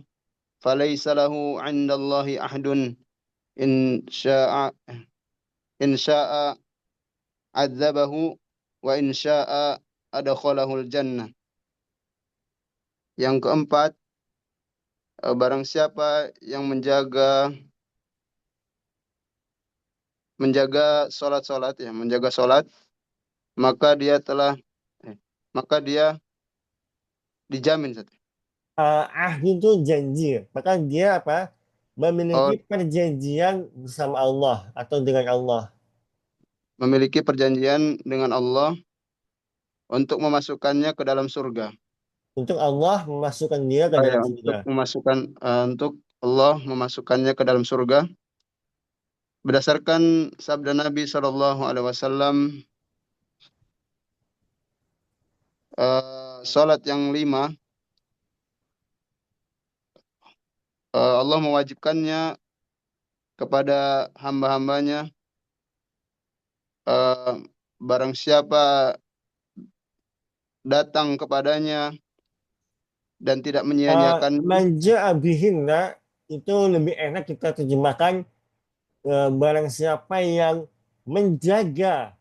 falaysa lahu 'indallahi ahdun in sya'a 'adzabahu wa in sya'a adkhalahul jannah. Yang keempat, barang siapa yang menjaga salat-salat ya, menjaga salat, maka dia dijamin Ustaz. Ahdi itu janji. Maka dia apa? Oh, Memiliki perjanjian bersama Allah atau dengan Allah. memiliki perjanjian dengan Allah untuk memasukkannya ke dalam surga. Untuk Allah memasukkan dia ke Ya, dalam untuk surga. untuk Allah memasukkannya ke dalam surga. Berdasarkan sabda Nabi Shallallahu Alaihi Wasallam, salat yang 5 Allah mewajibkannya kepada hamba-hambanya. Barang siapa datang kepadanya dan tidak menyia-nyiakan, Manja bihinna itu lebih enak kita terjemahkan barang siapa yang menjaga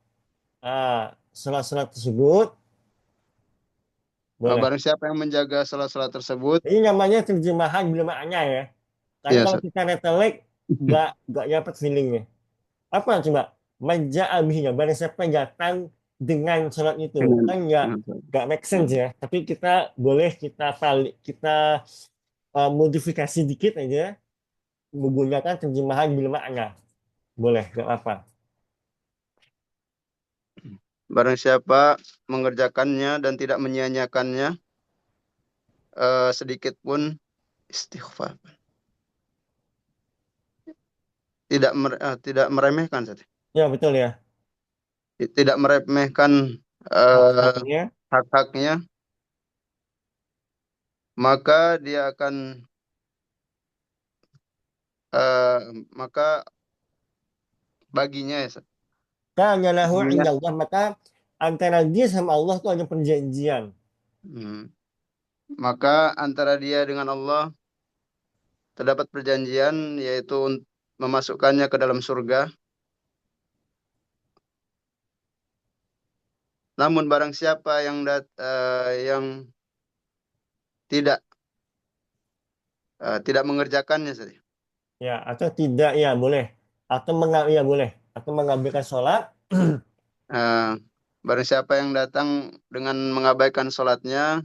salat-salat tersebut. Boleh. barang siapa yang menjaga salat-salat tersebut. Ini namanya terjemahan bermakna ya. Karena Iya, kalau Ustaz. kita retelek nggak dapat feelingnya. Apa coba? Manja abihinya. Barang siapa yang datang dengan salat itu kan nggak make sense ya. Tapi kita boleh kita modifikasi dikit aja menggunakan terjemahan bermakna. Boleh, nggak apa. Barang siapa mengerjakannya dan tidak menyia-nyiakannya sedikit pun, istighfar. Tidak meremehkan, Ustaz. Ya betul ya. Tidak meremehkan Hak-haknya. hak-haknya, maka dia akan maka baginya ya, Ustaz. Kana lahu Baginya, indallah, maka antara dia sama Allah itu ada perjanjian. maka antara dia dengan Allah terdapat perjanjian, yaitu memasukkannya ke dalam surga. Namun barang siapa yang tidak mengerjakannya saja, Ya, atau tidak ya boleh. Atau boleh. Atau mengabaikan sholat. barang siapa yang datang dengan mengabaikan sholatnya,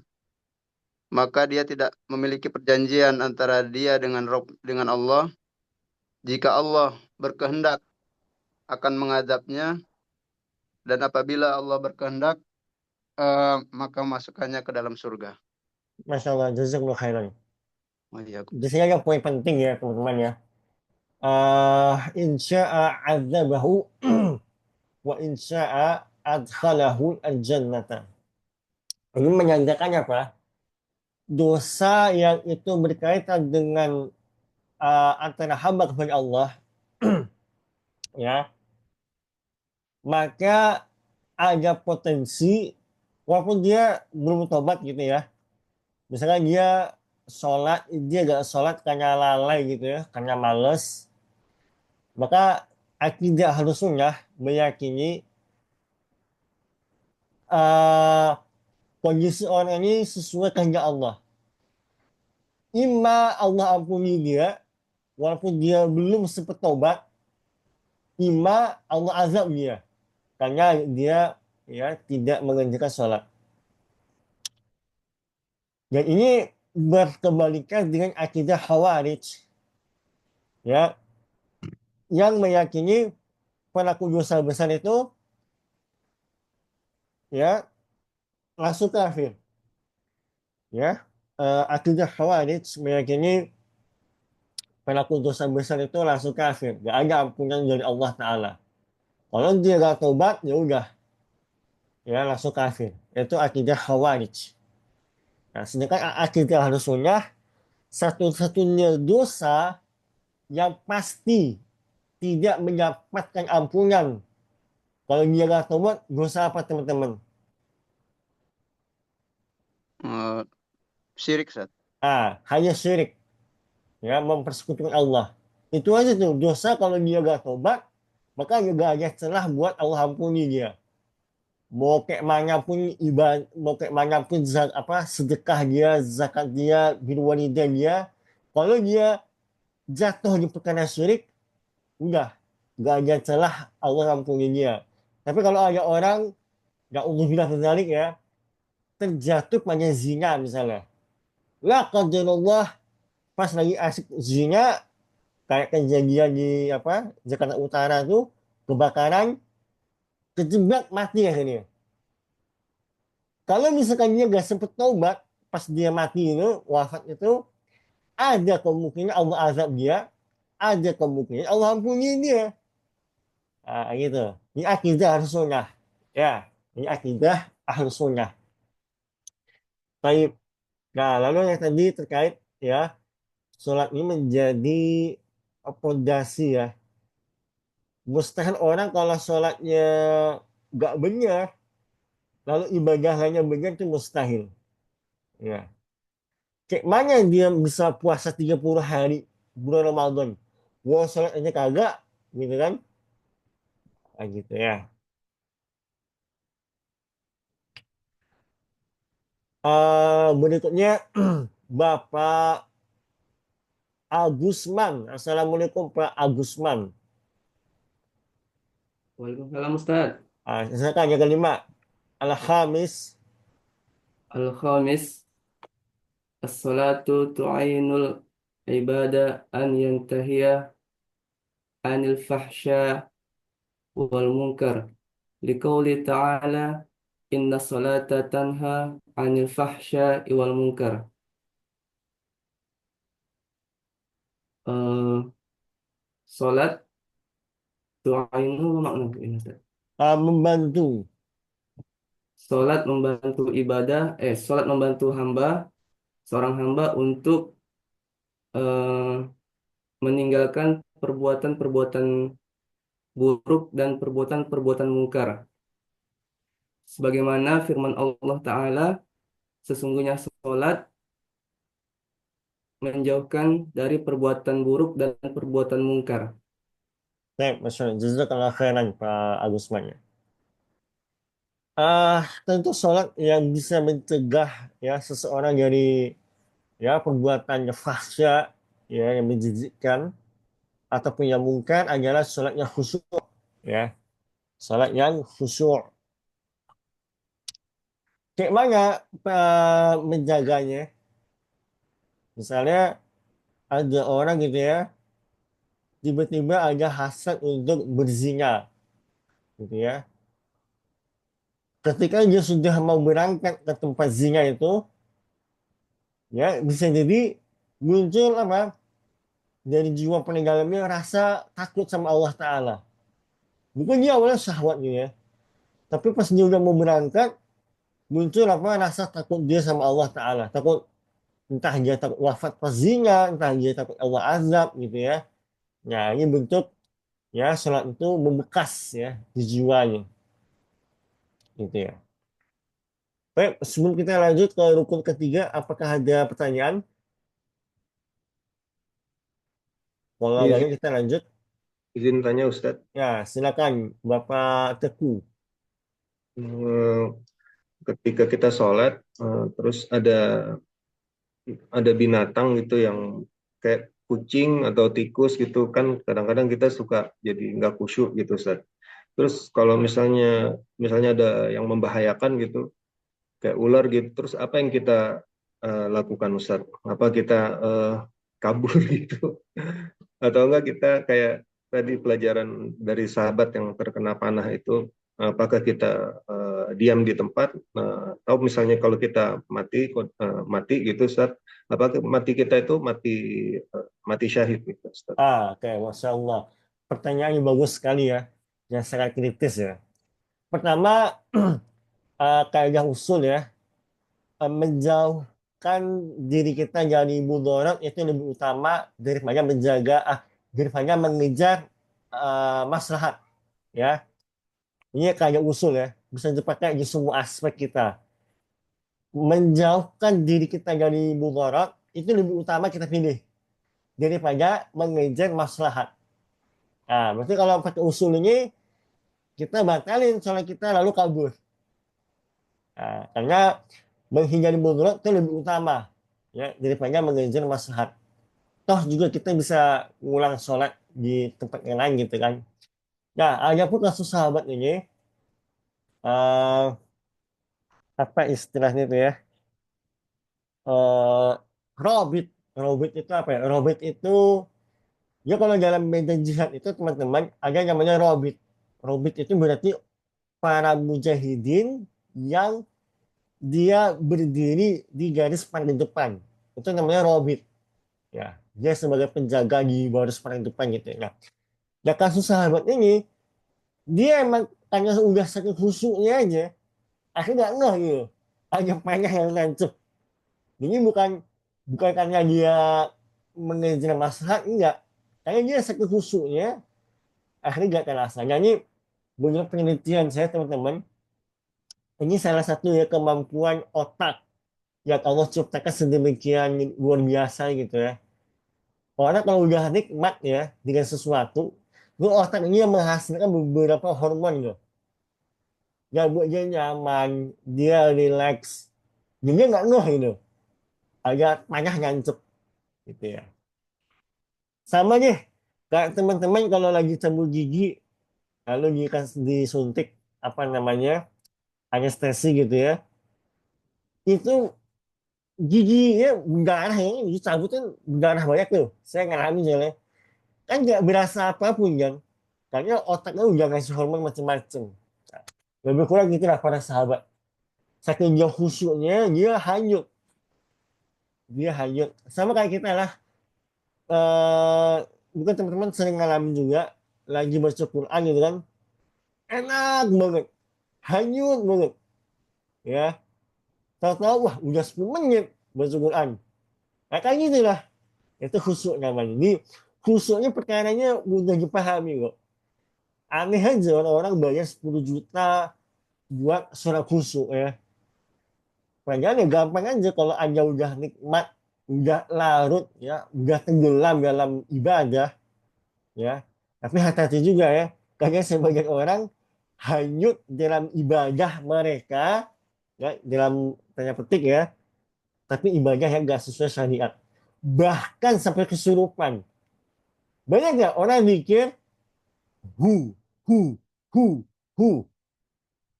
maka dia tidak memiliki perjanjian antara dia dengan Allah. Jika Allah berkehendak akan mengadabnya, dan apabila Allah berkehendak, maka masukkannya ke dalam surga. Masya Allah, jazakallahu khairan. Wahiyyakum. Di sini yang poin penting ya teman-teman ya. Insya'a azabahu wa insya'a adkhalahu al-jannata. Ini menyandakan apa? Dosa yang itu berkaitan dengan antara hamba kepada Allah ya, maka ada potensi walaupun dia belum tobat gitu ya, misalnya dia gak sholat karena lalai gitu ya, karena males, maka akidah Ahlus Sunnah meyakini uh, kondisi orang ini sesuai kehendak Allah. Ima Allah ampuni dia, walaupun dia belum sempat tobat, ima Allah azab dia, karena dia ya tidak mengerjakan sholat. Dan ini berkebalikan dengan akidah Khawarij, ya, yang meyakini pelaku dosa besar itu ya langsung kafir. Ya, akidah Khawarij meyakini pelaku dosa besar itu langsung kafir, gak ada ampunan dari Allah Taala. Kalau dia gak tobat, ya udah, ya langsung kafir. Itu akidah Khawarij. Nah, sedangkan akidah Ahlus Sunnah, satu-satunya dosa yang pasti tidak mendapatkan ampunan kalau dia gak tobat, dosa apa teman-teman? Eh, Syirik, Ustaz. Hanya syirik, ya, mempersekutukan Allah. Itu aja tuh dosa, kalau dia gak tobat, maka juga ada celah buat Allah ampuni dia. Mau kayak manapun ibadah, mau kayak manapun sedekah dia, zakat dia, birwalidain dia, kalau dia jatuh di perkara syirik, udah gak ada celah Allah ampuni dia. Tapi kalau ada orang, na'udzubillah min dzalik ya, terjatuh pada zina misalnya, la qadarullah, pas lagi asik zina, kayak kejadian di Jakarta Utara tuh, kebakaran, kejebak, mati akhirnya. Kalau misalkan dia gak sempet taubat, pas dia mati itu, wafat itu, ada kemungkinan Allah azab dia, ada kemungkinan Allah ampuni dia. Gitu. Ini akidah Ahlus Sunnah. Ya, ini akidah Ahlus Sunnah. Baik. Nah, lalu yang tadi terkait ya, sholat ini menjadi pondasi ya. Mustahil orang kalau sholatnya gak benar, lalu ibadahnya benar, itu mustahil. Ya. Kayak mana dia bisa puasa 30 hari bulan Ramadan? Gua sholat aja kagak, gitu kan? Gitu ya. Berikutnya Bapak Agusman. Assalamualaikum Pak Agusman. Waalaikumsalam Ustaz. Silakan yang kelima. Al-Khamis. Al-Khamis, as-salatu tu'ainul ibadah an yantahiya anil fahsya wal munkar. Liqauli ta'ala, inna salata tanha anil fahsya wal munkar. Eh, Salat tu'ainu makna ini Ustaz. Membantu. Salat membantu seorang hamba untuk eh, meninggalkan perbuatan-perbuatan buruk dan perbuatan-perbuatan mungkar. Sebagaimana firman Allah Ta'ala, sesungguhnya salat menjauhkan dari perbuatan buruk dan perbuatan mungkar. Baik, Mas Jazakallah khairan Pak Agusman. Tentu sholat yang bisa mencegah ya seseorang dari ya perbuatan yang fahsya, ya, yang menjijikkan ataupun yang mungkar adalah sholatnya khusyuk, ya, sholat yang khusyuk. Kayak mana menjaganya? Misalnya ada orang gitu ya, tiba-tiba ada hasad untuk berzina, gitu ya. Ketika dia sudah mau berangkat ke tempat zina itu, ya bisa jadi muncul dari jiwa peninggalannya rasa takut sama Allah Ta'ala. Bukan dia awalnya syahwat gitu ya, tapi pas dia udah mau berangkat, muncul rasa takut dia sama Allah Ta'ala. Takut, entah dia takut wafat pas zina, entah dia takut Allah azab gitu ya. Nah, ini bentuk ya sholat itu membekas ya di jiwanya gitu ya. Baik, sebelum kita lanjut ke rukun ketiga, apakah ada pertanyaan? Kalau nggak Iya, ada, kita lanjut. izin tanya Ustadz. Ya, silakan Bapak Teguh. Eh, Ketika kita sholat, terus ada binatang gitu yang kayak kucing atau tikus gitu kan, kadang-kadang kita suka jadi nggak khusyuk gitu Ustaz. Terus kalau misalnya ada yang membahayakan gitu, kayak ular gitu, terus apa yang kita lakukan Ustaz? Apa kita kabur gitu? Atau enggak kita kayak tadi pelajaran dari sahabat yang terkena panah itu, apakah kita diam di tempat, atau misalnya kalau kita mati gitu Ustaz, apakah mati kita itu mati syahid gitu Ustaz? Oke, Masya Allah. Pertanyaannya bagus sekali ya, yang sangat kritis ya. Pertama, kaidah usul ya, menjauhkan diri kita dari mudarat itu lebih utama daripada mengejar maslahat ya. Ini kaidah usul ya, bisa dipakai di semua aspek kita. Menjauhkan diri kita dari mudarat itu lebih utama kita pilih daripada mengejar maslahat. Nah, berarti kalau pakai usul ini kita batalin sholat kita lalu kabur. Nah, karena menghindari mudarat itu lebih utama ya daripada mengejar maslahat. Toh juga kita bisa ngulang sholat di tempat yang lain gitu kan. Nah, ada pun kasus sahabat ini, eh, apa istilahnya itu ya, eh robit. Robit itu apa ya? Robit itu, ya kalau dalam medan jihad itu teman-teman, ada yang namanya robit. Robit itu berarti para mujahidin yang dia berdiri di garis paling depan. Itu namanya robit. Ya, dia sebagai penjaga di garis paling depan gitu ya. Nah, kasus sahabat ini, dia emang karena udah sakit khusyuknya aja, akhirnya nggak ngeh gitu. Ada panah yang nancep. Jadi bukan bukan karena dia mengejar maslahat, enggak. Karena dia sakit khusyuknya, akhirnya nggak terasa. Nah, ini menurut penelitian saya teman-teman, ini salah satu ya kemampuan otak yang Allah ciptakan sedemikian luar biasa gitu ya. Orang kalau udah nikmat ya dengan sesuatu, itu otak ini yang menghasilkan beberapa hormon gitu. Ya buat dia nyaman, dia relax, dia nggak ngeh gitu. Agak panah ngancep gitu ya. Sama nih, kayak teman-teman kalau lagi cabut gigi, lalu disuntik apa namanya anestesi gitu ya, itu giginya berdarah ya, dicabut kan berdarah banyak tuh. Saya ngalamin soalnya, kan nggak berasa apapun kan, karena otaknya udah ngasih hormon macam-macam. Lebih kurang gitu lah para sahabat. Saking dia khusyuknya, dia hanyut. Sama kayak kita lah, eh bukan teman-teman sering ngalamin juga, lagi baca Quran gitu kan, enak banget, hanyut banget, ya. Tahu-tahu, wah udah 10 menit baca Quran. Nah, kayak gitu lah, itu khusyuk namanya. Ini khusyuknya perkaranya mudah dipahami kok. Aneh aja orang-orang bayar 10 juta buat surat khusyuk ya. Padahal ya gampang aja kalau Anda udah nikmat, udah larut ya, udah tenggelam dalam ibadah ya. Tapi hati-hati juga ya, karena sebagian orang hanyut dalam ibadah mereka ya, dalam tanda petik ya, tapi ibadah yang gak sesuai syariat. Bahkan sampai kesurupan. Banyak nggak orang mikir hu hu hu hu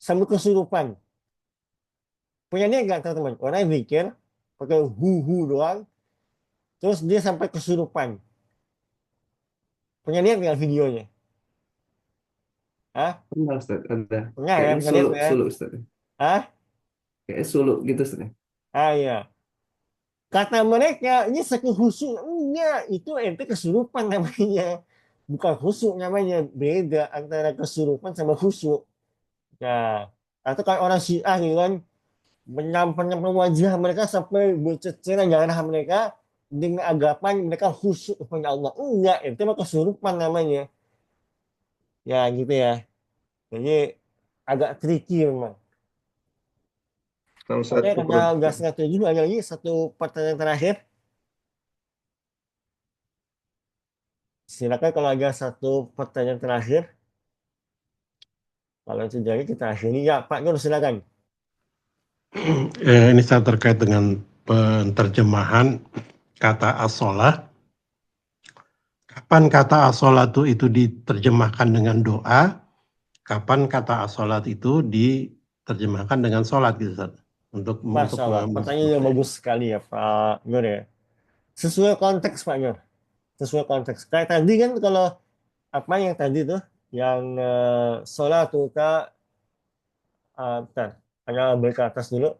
sampai kesurupan. Punya niat nggak teman-teman? Orang mikir pakai hu hu doang, terus dia sampai kesurupan. Punya niat nggak videonya? Hah? Pernah Ustaz, ada. Punya ya, Kayaknya punya lihat suluk, ya? suluk Ustaz. Hah? Kayaknya suluk gitu Ustaz. Ah iya. Kata mereka, ini sakit khusyuk. Enggak, itu ente kesurupan namanya. Bukan khusyuk namanya. Beda antara kesurupan sama khusyuk. Nah, atau kayak orang Syiah gitu kan, menampakkan wajah mereka sampai berceceran darah mereka dengan anggapan mereka khusyuk kepada Allah. Enggak, itu mah kesurupan namanya. Ya gitu ya. Jadi agak tricky memang. Nah, Oke, Ustadz, karena syukur. udah setengah tujuh, ada lagi satu pertanyaan terakhir. Silakan kalau ada satu pertanyaan terakhir. Kalau itu jadi kita akhiri. Ya, Pak Nur silakan. Ini saya terkait dengan penerjemahan kata as-sholah. Kapan kata as-sholat itu diterjemahkan dengan doa? Kapan kata as-sholat itu diterjemahkan dengan sholat gitu, Ustaz? Masya Allah, pertanyaan yang bagus sekali ya Pak Nur ya. Sesuai konteks Pak Nur. Sesuai konteks. Kayak tadi kan kalau apa yang tadi tuh, yang sholat tuka, bentar, hanya ambil ke atas dulu.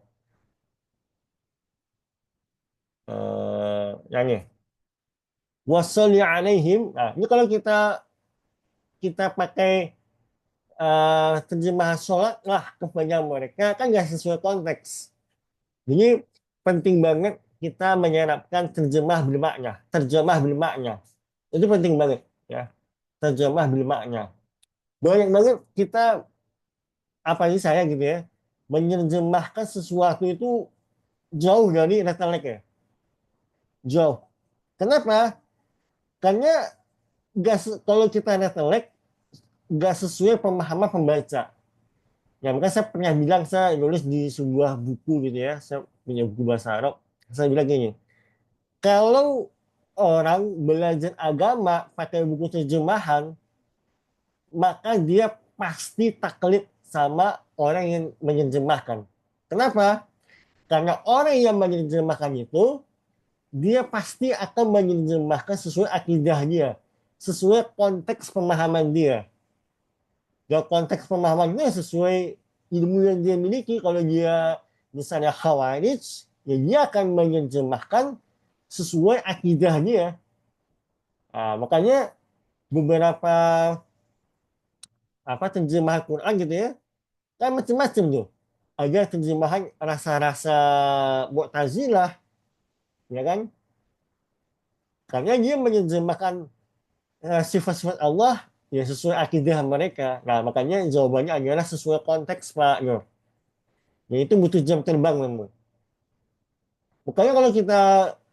Yang ini. Wassalli alaihim. Nah, ini kalau kita pakai terjemahan sholat lah kepada mereka kan nggak sesuai konteks. Jadi penting banget kita menyerapkan terjemah bermakna. Terjemah bermakna. Itu penting banget ya. Terjemah bermakna. Banyak banget kita apalagi saya gitu ya, menerjemahkan sesuatu itu jauh dari retelek ya. Jauh. Kenapa? Karena kalau kita retelek nggak sesuai pemahaman pembaca. Ya, makanya saya pernah bilang, saya nulis di sebuah buku gitu ya, saya punya buku bahasa Arab, saya bilang gini, kalau orang belajar agama pakai buku terjemahan, maka dia pasti taklid sama orang yang menerjemahkan. Kenapa? Karena orang yang menerjemahkan itu, dia pasti akan menerjemahkan sesuai akidah dia, sesuai konteks pemahaman dia. Dan konteks pemahamannya sesuai ilmu yang dia miliki. Kalau dia misalnya khawarij, ya dia akan menerjemahkan sesuai akidah dia. Nah, makanya beberapa terjemahan Quran gitu ya, kan macam-macam tuh. Ada terjemahan rasa-rasa Mu'tazilah, ya kan? Karena dia menerjemahkan sifat-sifat Allah ya sesuai akidah mereka. Nah, makanya jawabannya adalah sesuai konteks Pak Nur. Ya itu butuh jam terbang memang. Makanya kalau kita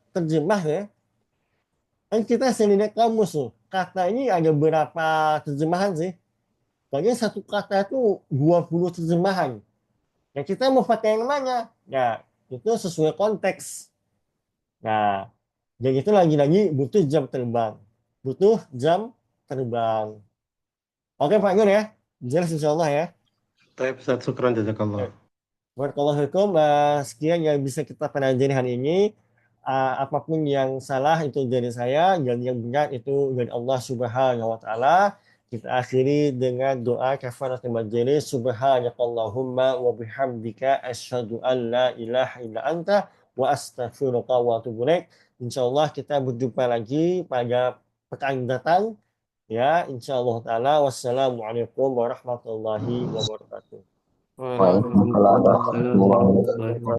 terjemah ya, kan kita sering lihat kamus tuh. Kata ini ada berapa terjemahan sih? Pokoknya satu kata itu 20 terjemahan. Ya kita mau pakai yang mana? Ya itu sesuai konteks. Nah, jadi itu lagi-lagi butuh jam terbang. Butuh jam terbang. Oke Pak Nur ya, jelas insya Allah ya. Baik, Ustaz, syukran jazakallah. Barakallahu fikum. Sekian yang bisa kita pelajari hari ini. Apapun yang salah itu dari saya, dan yang benar itu dari Allah Subhanahu wa taala. Kita akhiri dengan doa kafaratul majelis. Subhanakallahumma wa bihamdika asyhadu an la ilaha illa anta wa astaghfiruka wa atubu ilaik. Insyaallah kita berjumpa lagi pada pekan datang ya, insyaallah taala. Wassalamualaikum warahmatullahi wabarakatuh. Waalaikumsalam warahmatullahi wabarakatuh.